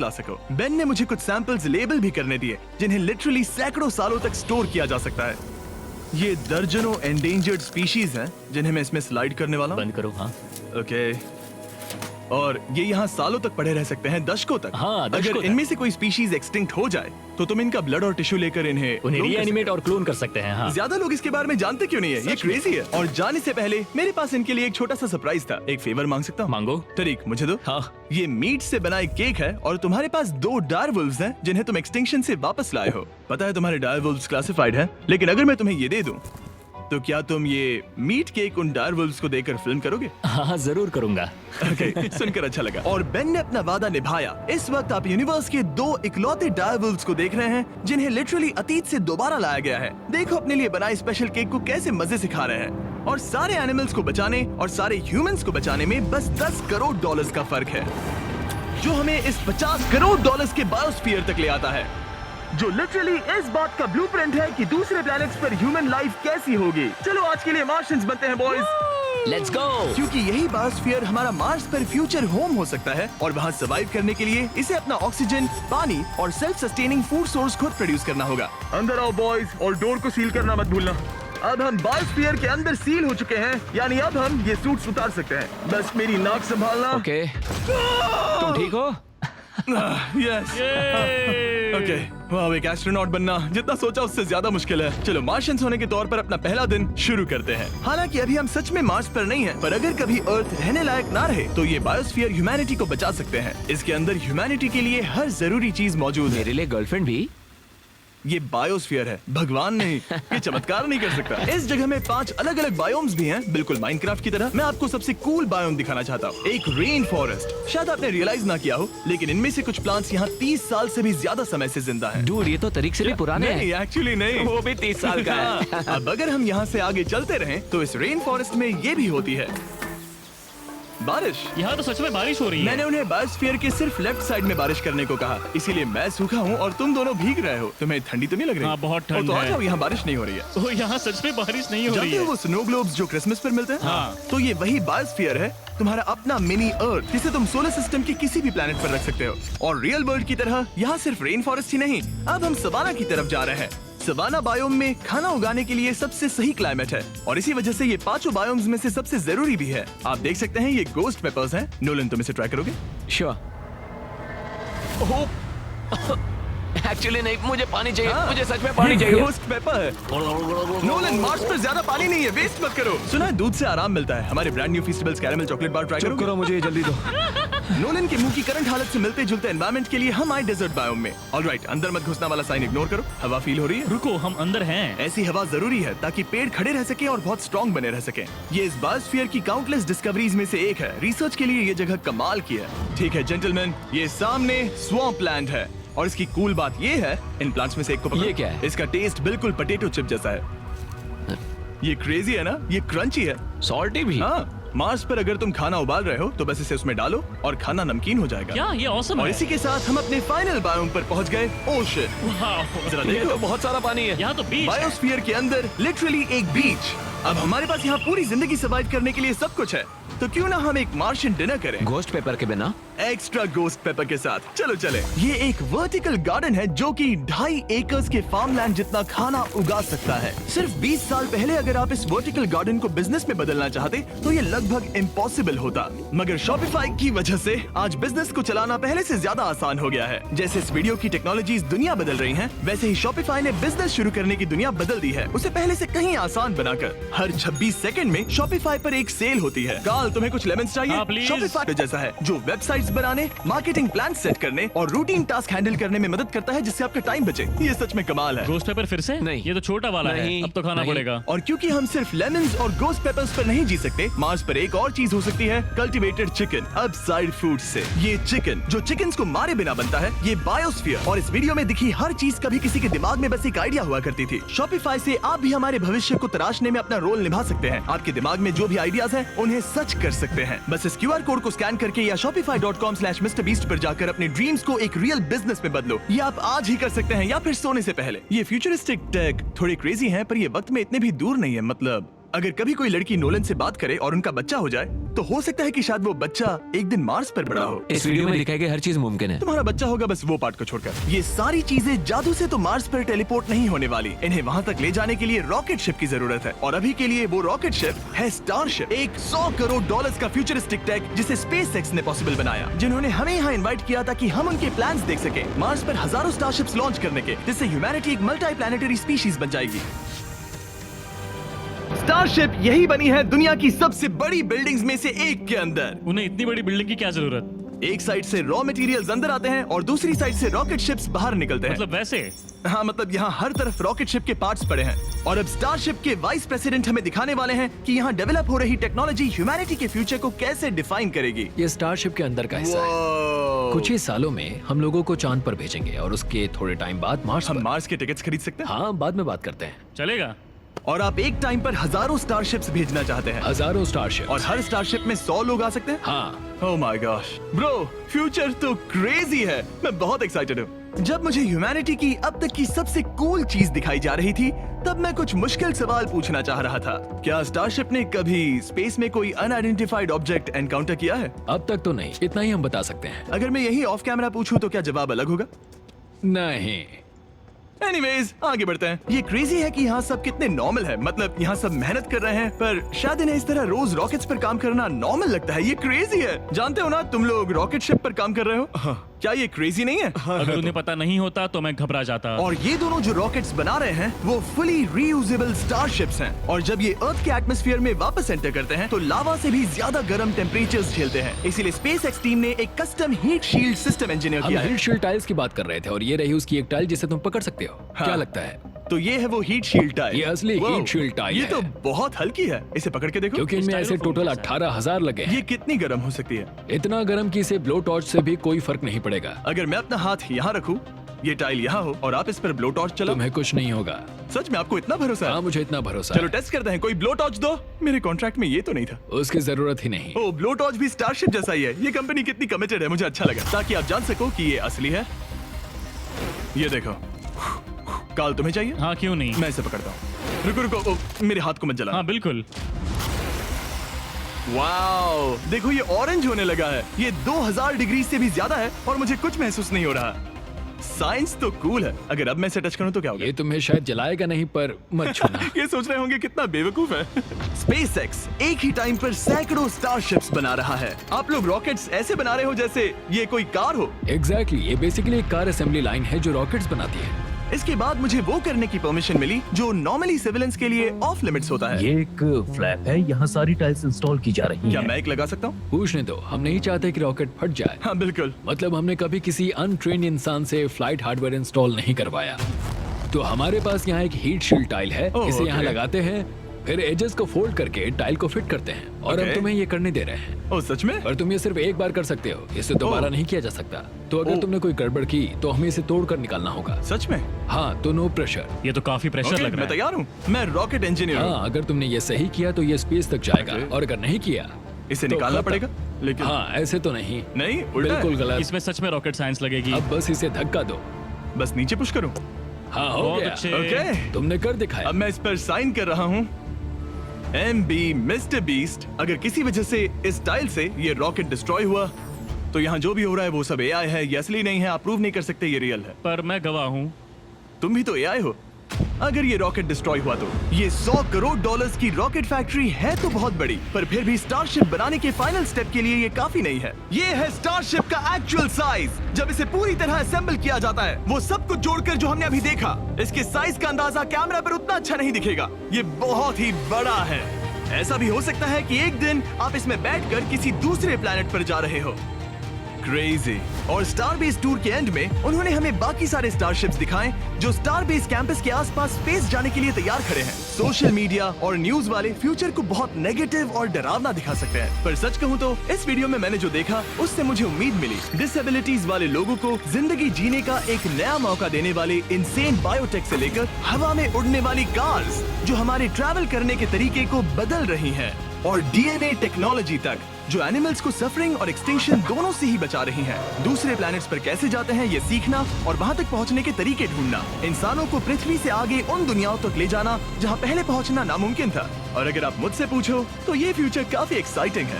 ला सको। बेन ने मुझे कुछ सैंपल्स लेबल भी करने दिए जिन्हें लिटरली सैकड़ों सालों तक स्टोर किया जा सकता है। ये दर्जनों एंडेंजर्ड स्पीशीज हैं जिन्हें मैं इसमें स्लाइड करने वाला हूँ। बंद करो। हाँ ओके। और ये यहाँ सालों तक पड़े रह सकते हैं, दशकों तक। हाँ, दशकों अगर तक। इनमें से कोई स्पीशीज एक्सटिंक्ट हो जाए तो तुम इनका ब्लड और टिश्यू लेकर उन्हें clone कर रीएनिमेट और क्लोन कर सकते हैं। हाँ ज्यादा लोग इसके बारे में जानते क्यों नहीं है? ये क्रेजी है। और जाने से पहले मेरे पास इनके लिए एक छोटा सा सरप्राइज था। एक फेवर मांग सकता हूँ? मांगो। तरीक मुझे दो। हाँ ये मीट से बना एक केक है और तुम्हारे पास 2 डायरवुल्व्स हैं जिन्हें तुम एक्सटिंक्शन से वापस लाए हो। पता है तुम्हारे डायरवुल्व्स क्लासिफाइड हैं, लेकिन अगर मैं तुम्हें ये दे दूं तो क्या तुम ये मीट केक उन डायरवुल्व्स को देकर फिल्म करोगे? हाँ जरूर करूंगा। Okay, सुनकर अच्छा लगा। और बेन ने अपना वादा निभाया। इस वक्त आप यूनिवर्स के 2 इकलौते डायरवुल्व्स को देख रहे हैं जिन्हें लिटरली अतीत से दोबारा लाया गया है। देखो अपने लिए बनाए स्पेशल केक को कैसे मजे से खा रहे हैं। और सारे एनिमल्स को बचाने और सारे ह्यूमंस को बचाने में बस $10 करोड़ का फर्क है, जो हमें इस $50 करोड़ के बायोस्फीयर तक ले आता है, जो लिटरली इस बात का ब्लूप्रिंट है कि दूसरे प्लैनेट्स पर ह्यूमन लाइफ कैसी होगी। चलो आज के लिए मार्शियंस बनते हैं बॉयज। Let's go. क्योंकि यही बायोस्फीयर हमारा मार्स पर फ्यूचर होम हो सकता है और वहाँ सर्वाइव करने के लिए इसे अपना ऑक्सीजन, पानी और सेल्फ सस्टेनिंग फूड सोर्स खुद प्रोड्यूस करना होगा। अंदर आओ बॉयज और डोर को सील करना मत भूलना। अब हम बायोस्फीयर के अंदर सील हो चुके हैं, यानी अब हम ये सूट्स उतार सकते हैं। बस मेरी नाक संभालना। ओके तुम ठीक हो? यस। ओके, वाह, एक एस्ट्रोनॉट बनना जितना सोचा उससे ज्यादा मुश्किल है। चलो मार्शियंस होने के तौर पर अपना पहला दिन शुरू करते हैं। हालांकि अभी हम सच में मार्स पर नहीं हैं, पर अगर कभी अर्थ रहने लायक ना रहे तो ये बायोस्फीयर ह्यूमैनिटी को बचा सकते हैं। इसके अंदर ह्यूमैनिटी के लिए हर जरूरी चीज मौजूद है। मेरे लिए गर्लफ्रेंड भी? ये बायोस्फीयर है, भगवान नहीं, ये चमत्कार नहीं कर सकता। इस जगह में 5 अलग अलग बायोम्स भी हैं, बिल्कुल माइनक्राफ्ट की तरह। मैं आपको सबसे कूल बायोम दिखाना चाहता हूँ, एक रेन फॉरेस्ट। शायद आपने रियलाइज ना किया हो, लेकिन इनमें से कुछ प्लांट्स यहाँ 30 साल से भी ज्यादा समय से जिंदा हैं। डूड ये तो तरीक से भी पुराने हैं। नहीं, एक्चुअली नहीं, वो भी 30 साल का है। अब अगर हम यहाँ से आगे चलते रहें तो इस रेन फॉरेस्ट में ये भी होती है बारिश। यहाँ तो सच में बारिश हो रही है। मैंने उन्हें बायोस्फीयर के सिर्फ लेफ्ट साइड में बारिश करने को कहा, इसीलिए मैं सूखा हूँ और तुम दोनों भीग रहे हो। तुम्हें ठंडी तो नहीं लग रही? हाँ, बहुत ठंड तो आ है। जाओ, यहाँ बारिश नहीं हो रही है। तो यहाँ सच में बारिश नहीं हो रही जानते हो है। वो स्नो ग्लोब्स जो क्रिसमस पर मिलते हैं? हाँ। तो ये वही बायोस्फीयर है, तुम्हारा अपना मिनी अर्थ, जिसे तुम सोलर सिस्टम के किसी भी प्लेनेट पर रख सकते हो। और रियल वर्ल्ड की तरह यहाँ सिर्फ रेन फॉरेस्ट ही नहीं, अब हम सवाना की तरफ जा रहे हैं। सवाना बायोम में खाना उगाने के लिए सबसे सही क्लाइमेट है और इसी वजह से ये 5 बायोम्स में से सबसे जरूरी भी है। आप देख सकते हैं ये गोस्ट पेपर्स हैं। नोलन, तुम इसे ट्राई करोगे? श्योर। एक्चुअली नहीं, मुझे पानी चाहिए। हाँ। मुझे सच में पानी चाहिए। गोस्ट पेपर है। नोलन, मार्स पर ज्यादा पानी नहीं है, वेस्ट मत करो। सुना है दूध से आराम मिलता है। हमारे brand new festivals caramel chocolate bar try करो। मुझे जल्दी दो। नोलन के मुंह की करंट हालत से मिलते जुलते एनवायरनमेंट के लिए हम आए डेजर्ट बायोम में। ऑलराइट, अंदर मत घुसना वाला साइन इग्नोर करो। हवा फील हो रही है? रुको, हम अंदर हैं। ऐसी हवा जरूरी है ताकि पेड़ खड़े रह सके और बहुत स्ट्रॉन्ग बने रह सके। ये इस बायोस्फीयर की काउंटलेस डिस्कवरीज में से एक है। रिसर्च के लिए ये जगह कमाल की है। ठीक है जेंटलमैन, ये सामने स्वैम्प लैंड है और इसकी कूल बात ये है, इन प्लांट्स में से एक को पकड़ो। ये क्या है? इसका टेस्ट बिल्कुल पोटैटो चिप जैसा है। ये क्रेजी है ना? ये क्रंची है। सॉल्टी भी? हाँ, मार्स पर अगर तुम खाना उबाल रहे हो तो बस इसे उसमें डालो और खाना नमकीन हो जाएगा। क्या ये ऑसम और है। इसी के साथ हम अपने फाइनल बायोम पर पहुंच गए, ओशन। वाह, जरा ये देखो, तो बहुत सारा पानी है। यहाँ तो बीच है। बायोस्फीयर के अंदर लिटरली एक बीच। अब हमारे पास यहाँ पूरी जिंदगी सर्वाइव करने के लिए सब कुछ है, तो क्यों ना हम एक मार्शियन डिनर करें गोस्ट पेपर के बिना? एक्स्ट्रा गोस्ट पेपर के साथ। चलो चले। ये एक वर्टिकल गार्डन है जो कि 2.5 एकर्स के फार्मलैंड जितना खाना उगा सकता है। सिर्फ 20 साल पहले अगर आप इस वर्टिकल गार्डन को बिजनेस में बदलना चाहते तो ये लगभग इम्पॉसिबल होता, मगर शॉपिफाई की वजह से आज बिजनेस को चलाना पहले से ज्यादा आसान हो गया है। जैसे इस वीडियो की टेक्नोलॉजीज दुनिया बदल रही हैं, वैसे ही शॉपिफाई ने बिजनेस शुरू करने की दुनिया बदल दी है, उसे पहले से कहीं आसान बनाकर। हर 26 सेकंड में शॉपिफाई पर एक सेल होती है। काल, तुम्हें कुछ लेमन्स चाहिए? हाँ, प्लीज। शॉपिफाई जैसा है जो वेबसाइट्स बनाने, मार्केटिंग प्लान सेट करने और रूटीन टास्क हैंडल करने में मदद करता है, जिससे आपका टाइम बचे। ये सच में कमाल है। गोस्ट पेपर फिर से? नहीं। ये तो छोटा वाला है, नहीं, अब तो खाना नहीं। पड़ेगा। और क्योंकि हम सिर्फ लेमन्स और गोस्ट पेपर्स पर नहीं जी सकते, मार्स पर एक और चीज हो सकती है, कल्टीवेटेड चिकन, अपसाइड फूड से। ये चिकन जो चिकन्स को मारे बिना बनता है, ये बायोस्फीयर और इस वीडियो में दिखी हर चीज कभी किसी के दिमाग में बस एक आइडिया हुआ करती थी। शॉपिफाई से आप भी हमारे भविष्य को तराशने में अपना रोल निभा सकते हैं। आपके दिमाग में जो भी आइडियाज हैं, उन्हें सच कर सकते हैं। बस इस QR कोड को स्कैन करके या shopify.com/MrBeast पर जाकर अपने ड्रीम्स को एक रियल बिजनेस में बदलो। ये आप आज ही कर सकते हैं या फिर सोने से पहले। ये फ्यूचरिस्टिक टेक थोड़ी क्रेजी है, पर ये वक्त में इतने भी दूर नहीं है। मतलब अगर कभी कोई लड़की नोलन से बात करे और उनका बच्चा हो जाए तो हो सकता है कि शायद वो बच्चा एक दिन मार्स पर बड़ा हो। इस वीडियो में दिखाई गई हर चीज मुमकिन है। तुम्हारा बच्चा होगा, बस वो पार्ट को छोड़कर। ये सारी चीजें जादू से तो मार्स पर टेलीपोर्ट नहीं होने वाली। इन्हें वहाँ तक ले जाने के लिए रॉकेट शिप की जरूरत है, और अभी के लिए वो रॉकेट शिप है स्टारशिप, एक $100 करोड़ का फ्यूचरिस्टिक टेक जिसे स्पेसएक्स ने पॉसिबल बनाया, जिन्होंने हमें यहाँ इन्वाइट किया ताकि हम उनके प्लान्स देख सके मार्स पर हजारों स्टारशिप्स लॉन्च करने के, जिससे ह्यूमैनिटी एक मल्टी प्लैनेटरी स्पीशीज बन जाएगी। स्टारशिप यही बनी है दुनिया की सबसे बड़ी बिल्डिंग्स में से एक के अंदर। उन्हें इतनी बड़ी बिल्डिंग की क्या जरूरत? एक साइड से रॉ मटेरियल्स अंदर आते हैं और दूसरी साइड से रॉकेट शिप्स बाहर निकलते हैं। मतलब वैसे? हाँ, मतलब यहाँ हर तरफ रॉकेट शिप के पार्ट्स पड़े हैं। और अब स्टारशिप के वाइस प्रेसिडेंट हमें दिखाने वाले हैं कि यहाँ डेवलप हो रही टेक्नोलॉजी ह्यूमैनिटी के फ्यूचर को कैसे डिफाइन करेगी। ये स्टारशिप के अंदर का हिस्सा है। कुछ ही सालों में हम लोगों को चांद पर भेजेंगे और उसके थोड़े टाइम बाद मार्स हम पर। मार्स के टिकट्स खरीद सकते हैं। हाँ, बाद में बात करते हैं। चलेगा। और आप एक टाइम पर हजारों स्टारशिप्स भेजना चाहते हैं, हजारों स्टारशिप। और हर स्टारशिप में 100 लोग आ सकते हैं। हाँ, oh my gosh bro, future तो क्रेजी है। मैं बहुत एक्साइटेड हूँ। जब मुझे ह्यूमैनिटी की अब तक की सबसे कूल चीज दिखाई जा रही थी, तब मैं कुछ मुश्किल सवाल पूछना चाह रहा था। क्या स्टारशिप ने कभी स्पेस में कोई अनआइडेंटिफाइड ऑब्जेक्ट एनकाउंटर किया है? अब तक तो नहीं, इतना ही हम बता सकते हैं। अगर मैं यही ऑफ कैमरा पूछूं तो क्या जवाब अलग होगा? नहीं। एनीवेज, आगे बढ़ते हैं। ये क्रेजी है कि यहाँ सब कितने नॉर्मल है। मतलब यहाँ सब मेहनत कर रहे हैं, पर शायद इन्हें इस तरह रोज रॉकेट्स पर काम करना नॉर्मल लगता है। ये क्रेजी है। जानते हो ना, तुम लोग रॉकेट शिप पर काम कर रहे हो। क्या ये क्रेजी नहीं है? अगर उन्हें पता नहीं होता तो मैं घबरा जाता। और ये दोनों जो रॉकेट्स बना रहे हैं वो फुली रीयूजेबल स्टारशिप्स हैं, और जब ये अर्थ के एटमॉस्फेयर में वापस एंटर करते हैं तो लावा से भी ज्यादा गर्म टेम्परेचर्स झेलते हैं। इसीलिए स्पेसएक्स टीम ने एक custom heat shield system engineer हम किया है। हीट शील्ड टाइल्स की बात कर रहे थे और ये रही उसकी एक टाइल जिसे तुम पकड़ सकते हो। हाँ। क्या लगता है? तो ये है वो हीट शील्ड टाइल। ये असली Wow, हीट शील्ड टाइल ये है। तो बहुत हल्की है। इसे पकड़ के देखो। क्योंकि इनमें ऐसे स्टाइलोफोन टोटल जैसा है। 18,000 लगे हैं। ये कितनी गर्म हो सकती है? इतना गर्म कि इसे ब्लो टॉर्च से भी कोई फर्क नहीं पड़ेगा। अगर मैं अपना हाथ यहाँ रखूं, ये टाइल यहाँ हो और आप इस पर ब्लो टॉर्च चलाओ, तुम्हें कुछ नहीं होगा। सच में आपको इतना भरोसा है? हाँ, मुझे इतना भरोसा चलो है। टेस्ट करते हैं। कोई ब्लो टॉर्च दो। मेरे कॉन्ट्रैक्ट में ये तो नहीं था। उसकी जरूरत ही नहीं। ओ, ब्लो टॉर्च भी स्टारशिप जैसा ही है। ये कंपनी कितनी कमिटेड है, मुझे अच्छा लगा, ताकि आप जान सको कि ये असली है। ये देखो। काल, तुम्हें चाहिए? हाँ, क्यों नहीं? मैं इसे पकड़ता हूँ। रुको रुको, ओ, मेरे हाथ को मत जला। हाँ बिल्कुल। वाओ, देखो ये ऑरेंज होने लगा है। ये 2000 डिग्री से भी ज्यादा है और मुझे कुछ महसूस नहीं हो रहा। साइंस तो कूल है। अगर अब मैं इसे टच करूं तो क्या होगा? ये तुम्हें शायद जलाएगा नहीं, पर मत छूना। ये सोच रहे होंगे कितना बेवकूफ है। स्पेसएक्स एक ही टाइम पर सैकड़ों स्टारशिप्स बना रहा है। आप लोग रॉकेट्स ऐसे बना रहे हो जैसे ये कोई कार हो। एग्जैक्टली, ये बेसिकली एक कार असेंबली लाइन है जो रॉकेट्स बनाती है। इसके बाद मुझे वो करने की परमिशन मिली जो नॉर्मली सिविलियंस के लिए ऑफ लिमिट्स होता है। ये एक फ्लैप है, यहाँ सारी टाइल्स इंस्टॉल की जा रही क्या हैं। मैं एक लगा सकता हूँ? पूछने दो, हम नहीं चाहते कि रॉकेट फट जाए। हाँ बिल्कुल। मतलब हमने कभी किसी अनट्रेन्ड इंसान से फ्लाइट हार्डवेयर इंस्टॉल नहीं करवाया। तो हमारे पास यहाँ एक हीट शील्ड टाइल है। ओह, इसे यहाँ okay। लगाते हैं, फिर एजेस को फोल्ड करके टाइल को फिट करते हैं, और Okay। हम तुम्हें ये करने दे रहे हैं। ओ, सच में? पर तुम ये सिर्फ एक बार कर सकते हो, इसे दोबारा ओह। नहीं किया जा सकता। तो अगर ओह। तुमने कोई गड़बड़ की तो हमें इसे तोड़ कर निकालना होगा। सच में? हाँ, तो नो प्रेशर। ये तो काफी प्रेशर ओके, लग रहा मैं है। तैयार हूँ। मैं रॉकेट इंजीनियर हूँ। हाँ, अगर तुमने ये सही किया तो ये स्पेस तक जाएगा, Okay। और अगर नहीं किया इसे तो निकालना खत्म। पड़ेगा। लेकिन हाँ, ऐसे तो नहीं। नहीं, उल्टा है। बिल्कुल गलत। इसमें सच में रॉकेट साइंस लगेगी। अब बस इसे धक्का दो। बस नीचे पुश करूँ। हाँ, हो बहुत गया। अच्छे। ओके, तुमने कर दिखाया। अब मैं इस पर साइन कर रहा हूँ। MB mister beast. अगर किसी वजह से इस टाइल से ये रॉकेट डिस्ट्रॉय हुआ तो यहाँ जो भी हो रहा है वो सब AI है, ये असली नहीं है। आप प्रूव नहीं कर सकते ये रियल है। पर मैं गवाह हूँ। तुम भी तो AI हो। अगर ये रॉकेट डिस्ट्रॉय हुआ तो ये $100 करोड़ की रॉकेट फैक्ट्री है तो बहुत बड़ी, पर फिर भी स्टारशिप बनाने के फाइनल स्टेप के लिए ये काफी नहीं है। ये है स्टारशिप का एक्चुअल साइज। जब इसे पूरी तरह असेंबल किया जाता है, वो सब कुछ जोड़कर जो हमने अभी देखा, इसके साइज का अंदाजा कैमरा पर उतना अच्छा नहीं दिखेगा। ये बहुत ही बड़ा है। ऐसा भी हो सकता है कि एक दिन आप इसमें बैठकर किसी दूसरे प्लेनेट पर जा रहे हो। क्रेजी। और स्टारबेस टूर के एंड में उन्होंने हमें बाकी सारे स्टारशिप्स दिखाए जो स्टारबेस कैंपस के आसपास स्पेस जाने के लिए तैयार खड़े हैं। सोशल मीडिया और न्यूज वाले फ्यूचर को बहुत नेगेटिव और डरावना दिखा सकते हैं, पर सच कहूँ तो इस वीडियो में मैंने जो देखा उससे मुझे उम्मीद मिली। डिसेबिलिटीज वाले लोगों को जिंदगी जीने का एक नया मौका देने वाले इंसेन बायोटेक से लेकर हवा में उड़ने वाली कार्स जो हमारे ट्रैवल करने के तरीके को बदल रही हैं, और DNA टेक्नोलॉजी तक जो एनिमल्स को सफरिंग और एक्सटिंक्शन दोनों से ही बचा रही हैं। दूसरे प्लैनेट्स पर कैसे जाते हैं ये सीखना और वहां तक पहुंचने के तरीके ढूंढना, इंसानों को पृथ्वी से आगे उन दुनियाओं तक ले जाना जहां पहले पहुंचना नामुमकिन था। और अगर आप मुझसे पूछो तो ये फ्यूचर काफी एक्साइटिंग है।